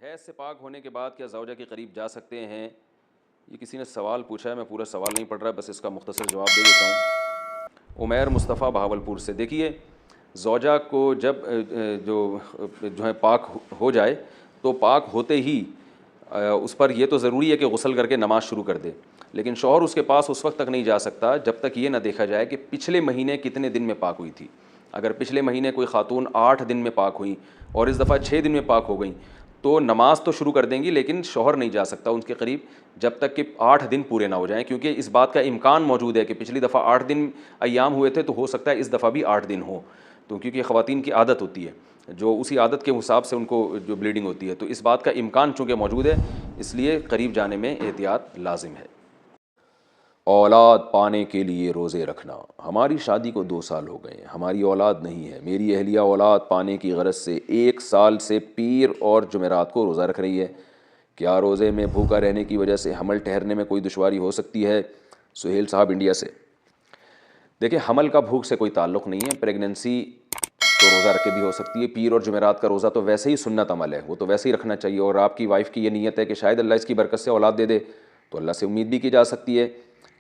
حیض سے پاک ہونے کے بعد کیا زوجہ کے قریب جا سکتے ہیں؟ یہ کسی نے سوال پوچھا ہے، میں پورا سوال نہیں پڑھ رہا، بس اس کا مختصر جواب دے دیتا ہوں۔ عمیر مصطفیٰ بہاولپور سے، دیکھیے زوجہ کو جب جو ہے پاک ہو جائے تو پاک ہوتے ہی اس پر یہ تو ضروری ہے کہ غسل کر کے نماز شروع کر دے، لیکن شوہر اس کے پاس اس وقت تک نہیں جا سکتا جب تک یہ نہ دیکھا جائے کہ پچھلے مہینے کتنے دن میں پاک ہوئی تھی۔ اگر پچھلے مہینے کوئی خاتون 8 دن میں پاک ہوئی اور اس دفعہ 6 دن میں پاک ہو گئیں تو نماز تو شروع کر دیں گی، لیکن شوہر نہیں جا سکتا ان کے قریب جب تک کہ 8 دن پورے نہ ہو جائیں، کیونکہ اس بات کا امکان موجود ہے کہ پچھلی دفعہ 8 دن ایام ہوئے تھے تو ہو سکتا ہے اس دفعہ بھی 8 دن ہو، تو کیونکہ خواتین کی عادت ہوتی ہے جو اسی عادت کے حساب سے ان کو جو بلیڈنگ ہوتی ہے، تو اس بات کا امکان چونکہ موجود ہے اس لیے قریب جانے میں احتیاط لازم ہے۔ اولاد پانے کے لیے روزے رکھنا۔ ہماری شادی کو 2 سال ہو گئے ہیں، ہماری اولاد نہیں ہے، میری اہلیہ اولاد پانے کی غرض سے 1 سال سے پیر اور جمعرات کو روزہ رکھ رہی ہے، کیا روزے میں بھوکا رہنے کی وجہ سے حمل ٹھہرنے میں کوئی دشواری ہو سکتی ہے؟ سہیل صاحب انڈیا سے، دیکھیں حمل کا بھوک سے کوئی تعلق نہیں ہے، پریگننسی تو روزہ رکھ کے بھی ہو سکتی ہے۔ پیر اور جمعرات کا روزہ تو ویسے ہی سنت عمل ہے، وہ تو ویسے ہی رکھنا چاہیے، اور آپ کی وائف کی یہ نیت ہے کہ شاید اللہ اس کی برکت سے اولاد دے دے تو اللہ سے امید بھی کی جا سکتی ہے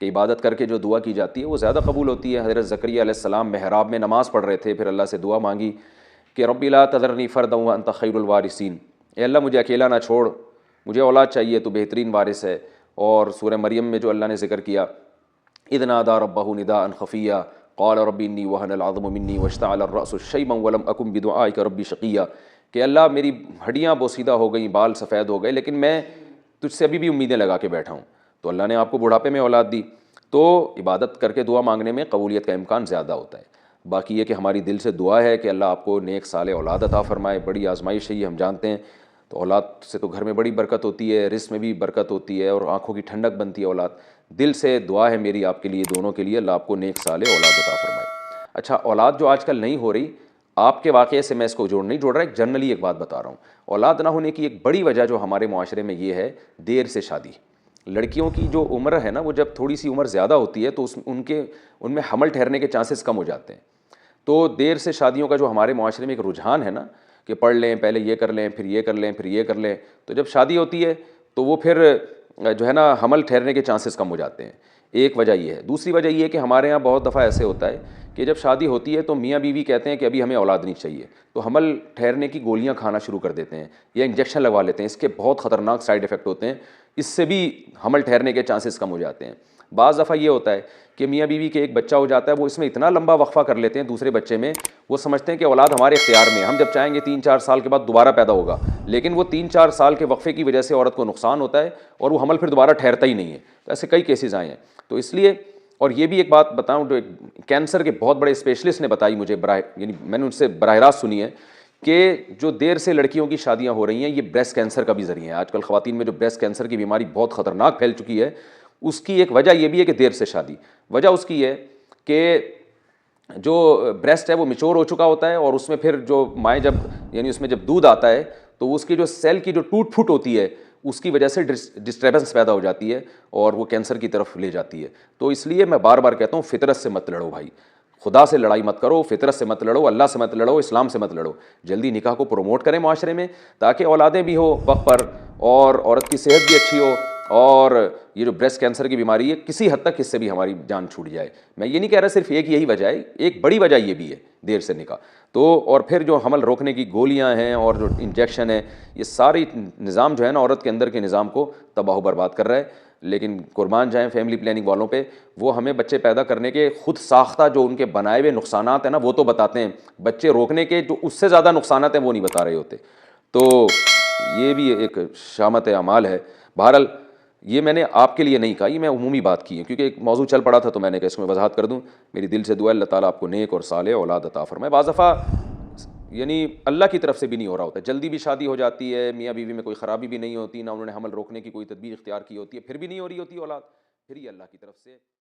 کہ عبادت کر کے جو دعا کی جاتی ہے وہ زیادہ قبول ہوتی ہے۔ حضرت زکریا علیہ السلام محراب میں نماز پڑھ رہے تھے، پھر اللہ سے دعا مانگی کہ رب لا تذرنی فردا وانت خیر الوارثین، اے اللہ مجھے اکیلا نہ چھوڑ، مجھے اولاد چاہیے، تو بہترین وارث ہے۔ اور سورہ مریم میں جو اللہ نے ذکر کیا، اذ نادى ربه نداء خفيا قال رب انی وهن العظم منی واشتعل الرأس شیبا ولم اکن بدعائک ربی شقیا، کہ اللہ میری ہڈیاں بوسیدہ ہو گئیں، بال سفید ہو گئے، لیکن میں تجھ سے ابھی بھی امیدیں لگا کے بیٹھا ہوں، تو اللہ نے آپ کو بڑھاپے میں اولاد دی، تو عبادت کر کے دعا مانگنے میں قبولیت کا امکان زیادہ ہوتا ہے۔ باقی یہ کہ ہماری دل سے دعا ہے کہ اللہ آپ کو نیک صالح اولاد عطا فرمائے، بڑی آزمائش ہے یہ ہم جانتے ہیں، تو اولاد سے تو گھر میں بڑی برکت ہوتی ہے، رزق میں بھی برکت ہوتی ہے، اور آنکھوں کی ٹھنڈک بنتی ہے اولاد۔ دل سے دعا ہے میری آپ کے لیے، دونوں کے لیے، اللہ آپ کو نیک صالح اولاد عطا فرمائے۔ اچھا، اولاد جو آج کل نہیں ہو رہی، آپ کے واقعے سے میں اس کو نہیں جوڑ رہا، ایک جنرلی ایک بات بتا رہا ہوں۔ اولاد نہ ہونے کی ایک بڑی وجہ جو ہمارے معاشرے میں یہ ہے، دیر سے شادی۔ لڑکیوں کی جو عمر ہے نا، وہ جب تھوڑی سی عمر زیادہ ہوتی ہے تو ان میں حمل ٹھہرنے کے چانسز کم ہو جاتے ہیں، تو دیر سے شادیوں کا جو ہمارے معاشرے میں ایک رجحان ہے نا کہ پڑھ لیں، پہلے یہ کر لیں، پھر یہ کر لیں، پھر یہ کر لیں، تو جب شادی ہوتی ہے تو وہ پھر جو ہے نا حمل ٹھہرنے کے چانسز کم ہو جاتے ہیں، ایک وجہ یہ ہے۔ دوسری وجہ یہ ہے کہ ہمارے ہاں بہت دفعہ ایسے ہوتا ہے کہ جب شادی ہوتی ہے تو میاں بیوی کہتے ہیں کہ ابھی ہمیں اولاد نہیں چاہیے، تو حمل ٹھہرنے کی گولیاں کھانا شروع کر دیتے ہیں یا انجیکشن لگوا لیتے ہیں، اس کے بہت خطرناک سائیڈ ایفیکٹ ہوتے ہیں، اس سے بھی حمل ٹھہرنے کے چانسز کم ہو جاتے ہیں۔ بعض دفعہ یہ ہوتا ہے کہ میاں بیوی کے ایک بچہ ہو جاتا ہے، وہ اس میں اتنا لمبا وقفہ کر لیتے ہیں دوسرے بچے میں، وہ سمجھتے ہیں کہ اولاد ہمارے اختیار میں ہے، ہم جب چاہیں گے 3-4 سال کے بعد دوبارہ پیدا ہوگا، لیکن وہ 3-4 سال کے وقفے کی وجہ سے عورت کو نقصان ہوتا ہے اور وہ حمل پھر دوبارہ ٹھہرتا ہی نہیں ہے۔ تو ایسے کئی کیسز آئے ہیں، تو اس لیے، اور یہ بھی ایک بات بتاؤں جو کینسر کے بہت بڑے اسپیشلسٹ نے بتائی مجھے، یعنی میں نے ان سے براہ راست سنی ہے، کہ جو دیر سے لڑکیوں کی شادیاں ہو رہی ہیں یہ بریسٹ کینسر کا بھی ذریعہ ہے۔ آج کل خواتین میں جو بریسٹ کینسر کی بیماری بہت خطرناک پھیل چکی ہے، اس کی ایک وجہ یہ بھی ہے کہ دیر سے شادی۔ وجہ اس کی ہے کہ جو بریسٹ ہے وہ میچور ہو چکا ہوتا ہے، اور اس میں پھر جو مائیں جب، یعنی اس میں جب دودھ آتا ہے تو اس کی جو سیل کی جو ٹوٹ پھوٹ ہوتی ہے اس کی وجہ سے ڈسٹربنس پیدا ہو جاتی ہے اور وہ کینسر کی طرف لے جاتی ہے۔ تو اس لیے میں بار بار کہتا ہوں فطرت سے مت لڑو بھائی، خدا سے لڑائی مت کرو، فطرت سے مت لڑو، اللہ سے مت لڑو، اسلام سے مت لڑو، جلدی نکاح کو پروموٹ کریں معاشرے میں تاکہ اولادیں بھی ہو وقت پر اور عورت کی صحت بھی اچھی ہو، اور یہ جو بریسٹ کینسر کی بیماری ہے کسی حد تک اس سے بھی ہماری جان چھوٹ جائے۔ میں یہ نہیں کہہ رہا صرف ایک یہی وجہ ہے، ایک بڑی وجہ یہ بھی ہے دیر سے نکاح تو، اور پھر جو حمل روکنے کی گولیاں ہیں اور جو انجیکشن ہے، یہ ساری نظام جو ہے نا عورت کے اندر کے نظام کو تباہ و برباد کر رہا ہے۔ لیکن قربان جائیں فیملی پلاننگ والوں پہ، وہ ہمیں بچے پیدا کرنے کے خود ساختہ جو ان کے بنائے ہوئے نقصانات ہیں نا وہ تو بتاتے ہیں، بچے روکنے کے جو اس سے زیادہ نقصانات ہیں وہ نہیں بتا رہے ہوتے، تو یہ بھی ایک شامت اعمال ہے۔ بہرحال یہ میں نے آپ کے لیے نہیں کہا، یہ میں عمومی بات کی ہے کیونکہ ایک موضوع چل پڑا تھا تو میں نے کہا اس میں وضاحت کر دوں۔ میری دل سے دعا ہے اللہ تعالیٰ آپ کو نیک اور صالح اولاد عطا فرمائے۔ بعض دفعہ یعنی اللہ کی طرف سے بھی نہیں ہو رہا ہوتا، جلدی بھی شادی ہو جاتی ہے، میاں بیوی میں کوئی خرابی بھی نہیں ہوتی، نہ انہوں نے حمل روکنے کی کوئی تدبیر اختیار کی ہوتی ہے، پھر بھی نہیں ہو رہی ہوتی اولاد، پھر یہ اللہ کی طرف سے